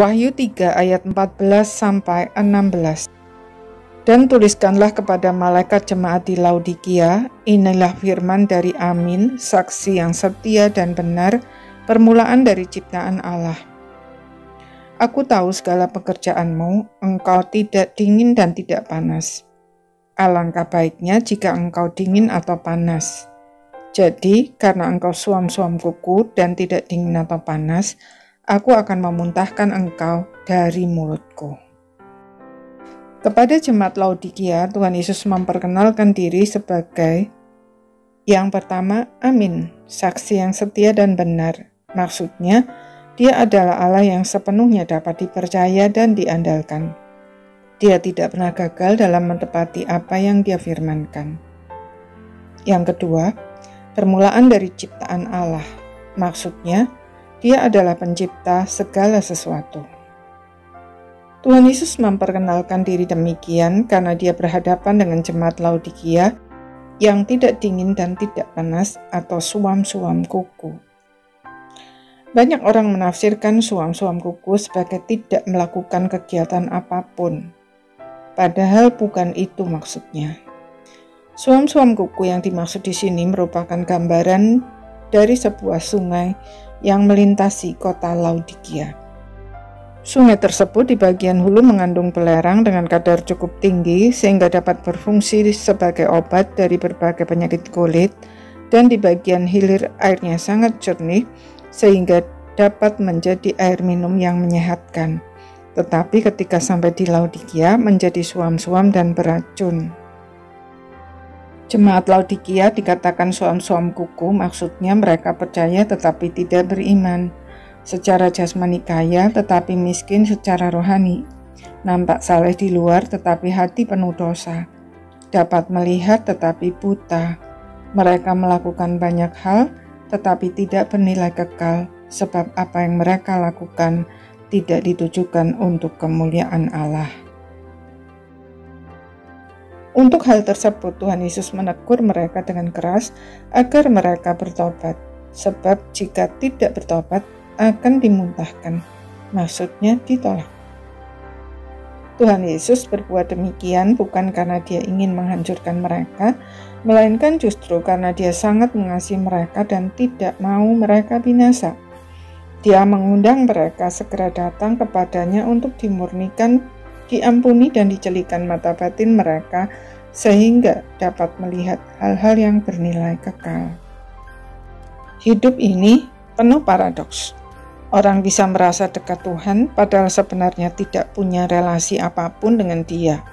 Wahyu 3 ayat 14-16. Dan tuliskanlah kepada malaikat jemaat di Laodikia, inilah firman dari Amin, saksi yang setia dan benar, permulaan dari ciptaan Allah. Aku tahu segala pekerjaanmu, engkau tidak dingin dan tidak panas. Alangkah baiknya jika engkau dingin atau panas. Jadi, karena engkau suam-suam kuku dan tidak dingin atau panas, aku akan memuntahkan engkau dari mulutku. Kepada jemaat Laodikia, Tuhan Yesus memperkenalkan diri sebagai yang pertama, Amin, saksi yang setia dan benar. Maksudnya, Dia adalah Allah yang sepenuhnya dapat dipercaya dan diandalkan. Dia tidak pernah gagal dalam menepati apa yang Dia firmankan. Yang kedua, permulaan dari ciptaan Allah. Maksudnya, Dia adalah pencipta segala sesuatu. Tuhan Yesus memperkenalkan diri demikian karena Dia berhadapan dengan jemaat Laodikia yang tidak dingin dan tidak panas atau suam-suam kuku. Banyak orang menafsirkan suam-suam kuku sebagai tidak melakukan kegiatan apapun. Padahal bukan itu maksudnya. Suam-suam kuku yang dimaksud di sini merupakan gambaran dari sebuah sungai yang melintasi kota Laodikia. Sungai tersebut di bagian hulu mengandung belerang dengan kadar cukup tinggi sehingga dapat berfungsi sebagai obat dari berbagai penyakit kulit, dan di bagian hilir airnya sangat jernih sehingga dapat menjadi air minum yang menyehatkan. Tetapi ketika sampai di Laodikia menjadi suam-suam dan beracun. Jemaat Laodikia dikatakan suam-suam kuku, maksudnya mereka percaya tetapi tidak beriman. Secara jasmani kaya tetapi miskin secara rohani. Nampak saleh di luar tetapi hati penuh dosa. Dapat melihat tetapi buta. Mereka melakukan banyak hal tetapi tidak bernilai kekal, sebab apa yang mereka lakukan tidak ditujukan untuk kemuliaan Allah. Untuk hal tersebut, Tuhan Yesus menegur mereka dengan keras agar mereka bertobat, sebab jika tidak bertobat akan dimuntahkan, maksudnya ditolak. Tuhan Yesus berbuat demikian bukan karena Dia ingin menghancurkan mereka, melainkan justru karena Dia sangat mengasihi mereka dan tidak mau mereka binasa. Dia mengundang mereka segera datang kepadanya untuk dimurnikan, diampuni dan dicelikan mata batin mereka sehingga dapat melihat hal-hal yang bernilai kekal. Hidup ini penuh paradoks. Orang bisa merasa dekat Tuhan padahal sebenarnya tidak punya relasi apapun dengan Dia.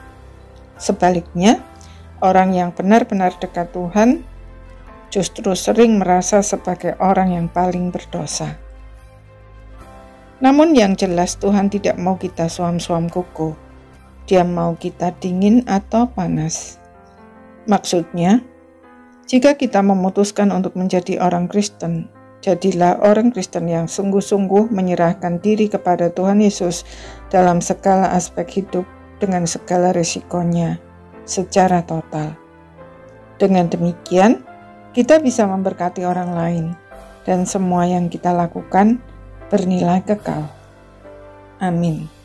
Sebaliknya, orang yang benar-benar dekat Tuhan justru sering merasa sebagai orang yang paling berdosa. Namun yang jelas Tuhan tidak mau kita suam-suam kuku. Dia mau kita dingin atau panas. Maksudnya, jika kita memutuskan untuk menjadi orang Kristen, jadilah orang Kristen yang sungguh-sungguh menyerahkan diri kepada Tuhan Yesus dalam segala aspek hidup dengan segala risikonya secara total. Dengan demikian, kita bisa memberkati orang lain dan semua yang kita lakukan bernilai kekal. Amin.